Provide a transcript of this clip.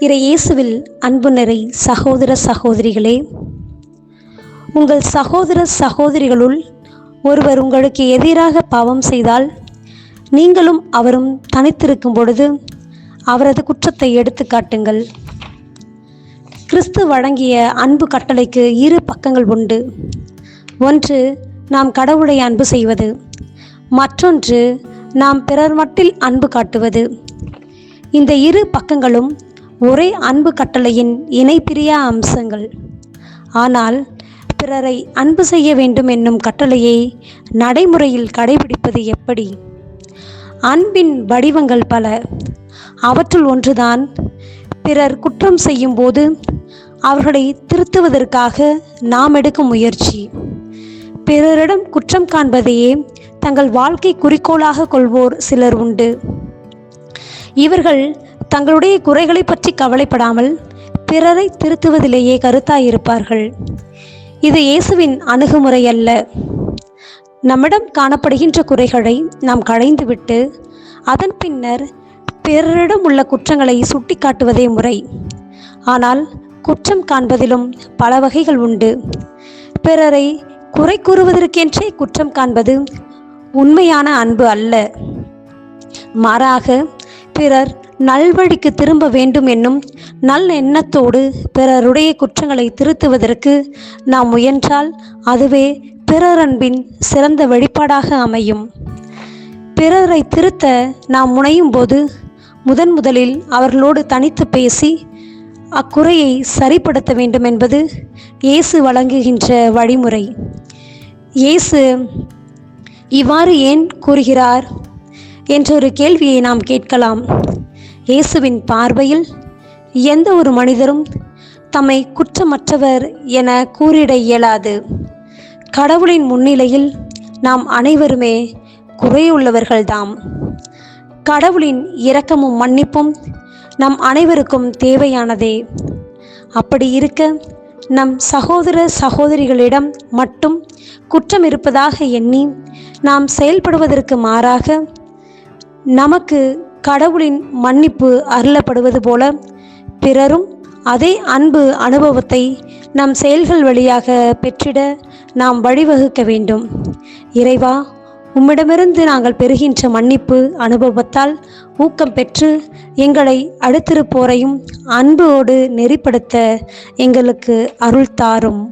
இறை இயேசுவில் அன்பு நிறை சகோதர சகோதரிகளே, உங்கள் சகோதர சகோதரிகளுள் ஒருவர் உங்களுக்கு எதிராக பாவம் செய்தால் நீங்களும் அவரும் தனித்திருக்கும் பொழுது அவரது குற்றத்தை எடுத்து காட்டுங்கள். கிறிஸ்து வழங்கிய அன்பு கட்டளைக்கு இரு பக்கங்கள் உண்டு. ஒன்று, நாம் கடவுளை அன்பு செய்வது. மற்றொன்று, நாம் பிறர் மட்டில் அன்பு காட்டுவது. இந்த இரு பக்கங்களும் ஒரே அன்பு கட்டளையின் இணைப்பிரியா அம்சங்கள். ஆனால் பிறரை அன்பு செய்ய வேண்டும் என்னும் கட்டளையை நடைமுறையில் கடைபிடிப்பது எப்படி? அன்பின் வடிவங்கள் பல. அவற்றுள் ஒன்றுதான் பிறர் குற்றம் செய்யும் போது அவர்களை திருத்துவதற்காக நாம் எடுக்கும் முயற்சி. பிறரிடம் குற்றம் காண்பதையே தங்கள் வாழ்க்கை குறிக்கோளாக கொள்வோர் சிலர் உண்டு. இவர்கள் தங்களுடைய குறைகளை பற்றி கவலைப்படாமல் பிறரை திருத்துவதிலேயே கருத்தாயிருப்பார்கள். இது இயேசுவின் அணுகுமுறை அல்ல. நம்மிடம் காணப்படுகின்ற குறைகளை நாம் களைந்துவிட்டு அதன் பின்னர் பிறரிடம் உள்ள குற்றங்களை சுட்டிக்காட்டுவதே முறை. ஆனால் குற்றம் காண்பதிலும் பல வகைகள் உண்டு. பிறரை குறை கூறுவதற்கென்றே குற்றம் காண்பது உண்மையான அன்பு அல்ல. மாறாக பிறர் நல்வழிக்கு திரும்ப வேண்டும் என்னும் நல் எண்ணத்தோடு பிறருடைய குற்றங்களை திருத்துவதற்கு நாம் முயன்றால் அதுவே பிறரன்பின் சிறந்த வெளிப்பாடாக அமையும். பிறரை திருத்த நாம் முனையும் போது முதலில் அவர்களோடு தனித்து பேசி அக்குறையை சரிப்படுத்த வேண்டும் என்பது இயேசு வழங்குகின்ற வழிமுறை. இயேசு இவ்வாறு ஏன் கூறுகிறார் என்ற ஒரு கேள்வியை நாம் கேட்கலாம். இயேசுவின் பார்வையில் எந்த ஒரு மனிதரும் தம்மை குற்றமற்றவர் என கூறிட இயலாது. கடவுளின் முன்னிலையில் நாம் அனைவருமே குறையுள்ளவர்கள்தாம். கடவுளின் இரக்கமும் மன்னிப்பும் நம் அனைவருக்கும் தேவையானதே. அப்படி இருக்க நம் சகோதர சகோதரிகளிடம் மட்டும் குற்றம் இருப்பதாக எண்ணி நாம் செயல்படுவதற்கு மாறாக நமக்கு கடவுளின் மன்னிப்பு அருளப்படுவது போல பிறரும் அதே அன்பு அனுபவத்தை நம் செயல்கள் வழியாக பெற்றிட நாம் வழிவகுக்க வேண்டும். இறைவா, உம்மிடமிருந்து நாங்கள் பெறுகின்ற மன்னிப்பு அனுபவத்தால் ஊக்கம் பெற்று எங்களை அடுத்திருப்போரையும் அன்போடு நெறிப்படுத்த எங்களுக்கு அருள் தாரும்.